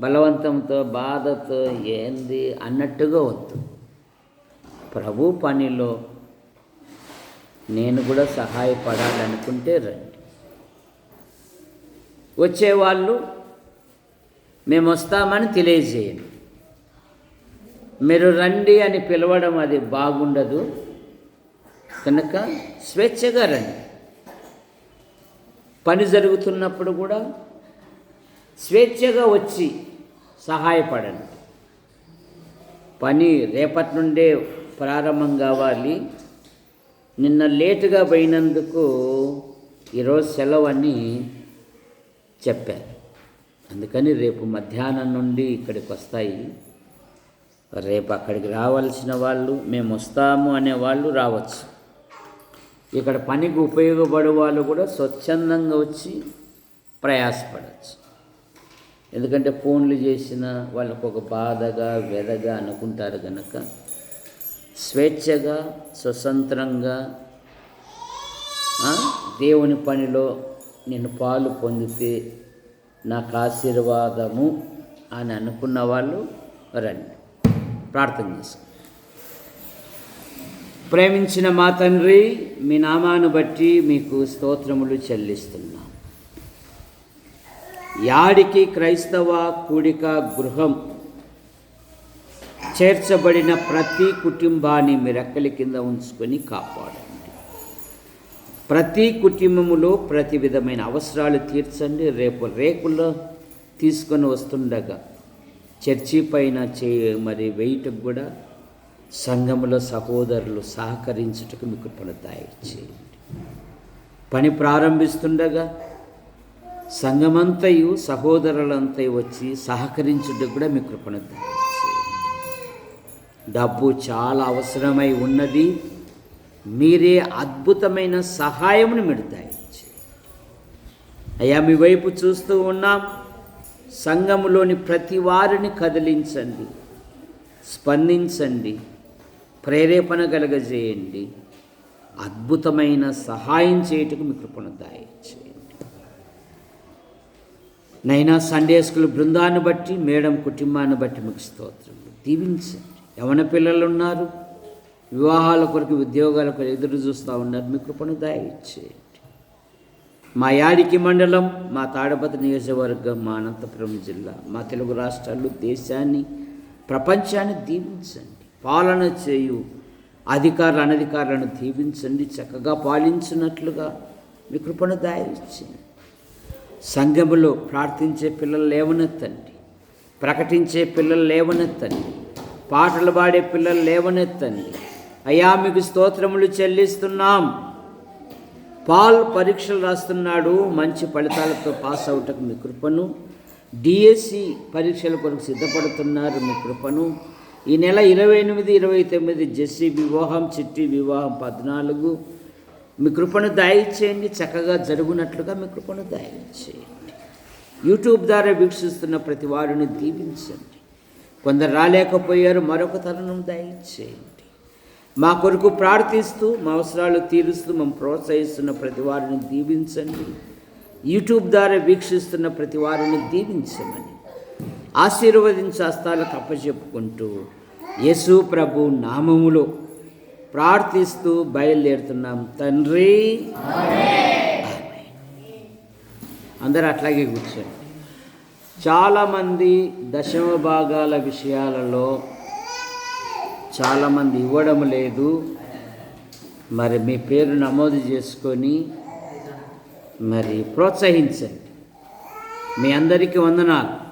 బలవంతంతో, బాధతో ఏంది అన్నట్టుగా వద్దు. ప్రభు పనిలో నేను కూడా సహాయపడాలనుకుంటే రండి. వచ్చేవాళ్ళు మేము వస్తామని తెలియజేయండి. మీరు రండి అని పిలవడం అది బాగుండదు. కనుక స్వేచ్ఛగా రండి. పని జరుగుతున్నప్పుడు కూడా స్వేచ్ఛగా వచ్చి సహాయపడండి. పని రేపటి నుండే ప్రారంభం కావాలి. నిన్న లేటుగా పోయినందుకు ఈరోజు సెలవు అని చెప్పారు. అందుకని రేపు మధ్యాహ్నం నుండి ఇక్కడికి వస్తాయి. రేపు అక్కడికి రావాల్సిన వాళ్ళు, మేము వస్తాము అనేవాళ్ళు రావచ్చు. ఇక్కడ పనికి ఉపయోగపడే వాళ్ళు కూడా స్వచ్ఛందంగా వచ్చి ప్రయాసపడవచ్చు. ఎందుకంటే ఫోన్లు చేసిన వాళ్ళకు ఒక బాధగా వెదగా అనుకుంటారు కనుక స్వేచ్ఛగా, స్వతంత్రంగా దేవుని పనిలో నేను పాలు పొందితే నాకు ఆశీర్వాదము అని అనుకున్న వాళ్ళు రండి, ప్రార్థన చేసుకోండి. ప్రేమించిన మా తండ్రి, మీ నామాను బట్టి మీకు స్తోత్రములు చెల్లిస్తున్నాం. యాడికి క్రైస్తవ కూడిక గృహం చేర్చబడిన ప్రతి కుటుంబాన్ని మీ రెక్కల కింద ఉంచుకొని కాపాడండి. ప్రతి కుటుంబములో ప్రతి విధమైన అవసరాలు తీర్చండి. రేపు రేకుల్లో తీసుకొని వస్తుండగా చర్చి పైన మరి వెయిట్కి కూడా సంఘములో సహోదరులు సహకరించుటకు మీకు కృపను దయచేయండి. పని ప్రారంభిస్తుండగా సంఘమంతయు సహోదరులంతయు వచ్చి సహకరించుటకు కూడా మీ కృపను దయచేయండి. డబ్బు చాలా అవసరమై ఉన్నది. మీరే అద్భుతమైన సహాయమును మీరు దయచేయండి. అయ్యా, మీ వైపు చూస్తూ ఉన్నాం. సంఘములోని ప్రతి వారిని కదిలించండి, స్పందించండి, ప్రేరేపణ కలగజేయండి. అద్భుతమైన సహాయం చేయుటకు మీ కృపను దయచేయండి. నైనా సండే స్కూల్ బృందాన్ని బట్టి, మేడం కుటుంబాన్ని బట్టి మీకు స్తోత్రములు. దీవించండి. యవన పిల్లలు ఉన్నారు, వివాహాల కొరకు, ఉద్యోగాల కొరకు ఎదురు చూస్తూ ఉన్నారు. మీ కృపను దయచేయండి. మా యాడికి మండలం, మా తాడపత్రి నియోజకవర్గం, మా అనంతపురం జిల్లా, మా తెలుగు రాష్ట్రాలు, దేశాన్ని, ప్రపంచాన్ని దీవించండి. పాలన చేయు అధికారులు, అనధికారులను దీవించండి. చక్కగా పాలించినట్లుగా మీ కృపను దయచేయండి. సంఘములో ప్రార్థించే పిల్లలు లేవనెత్తండి, ప్రకటించే పిల్లలు లేవనెత్తండి, పాటలు పాడే పిల్లలు లేవనెత్తండి. అయ్యా, మీకు స్తోత్రములు చెల్లిస్తున్నాం. పాల్ పరీక్షలు రాస్తున్నాడు, మంచి ఫలితాలతో పాస్ అవుటకు మీ కృపను. డిఎస్సి పరీక్షల కొరకు సిద్ధపడుతున్నారు, మీ కృపను. ఈ నెల 28, 29 జెస్సీ వివాహం, చిట్టి వివాహం 14. మీ కృపను దయచేయండి, చక్కగా జరుగునట్లుగా మీ కృపను దయచేయండి. యూట్యూబ్ ద్వారా వీక్షిస్తున్న ప్రతి వారిని దీవించండి. కొందరు రాలేకపోయారు, మరొక తరుణం దయచేయండి. మా కొరకు ప్రార్థిస్తూ, మా అవసరాలు తీరుస్తూ మమ్మల్ని ప్రోత్సహిస్తున్న ప్రతి వారిని దీవించండి. యూట్యూబ్ ద్వారా వీక్షిస్తున్న ప్రతి వారిని దీవించమని ఆశీర్వదించి హస్తాలకు అప్పచెప్పుకుంటూ యేసు ప్రభు నామములో ప్రార్థిస్తూ బయలుదేరుతున్నాం తండ్రి. అందరూ అట్లాగే కూర్చోండి. చాలామంది దశమ భాగాల విషయాలలో చాలామంది ఇవ్వడం లేదు. మరి మీ పేరు నమోదు చేసుకొని మరి ప్రోత్సహించండి. మీ అందరికీ వందనాలు.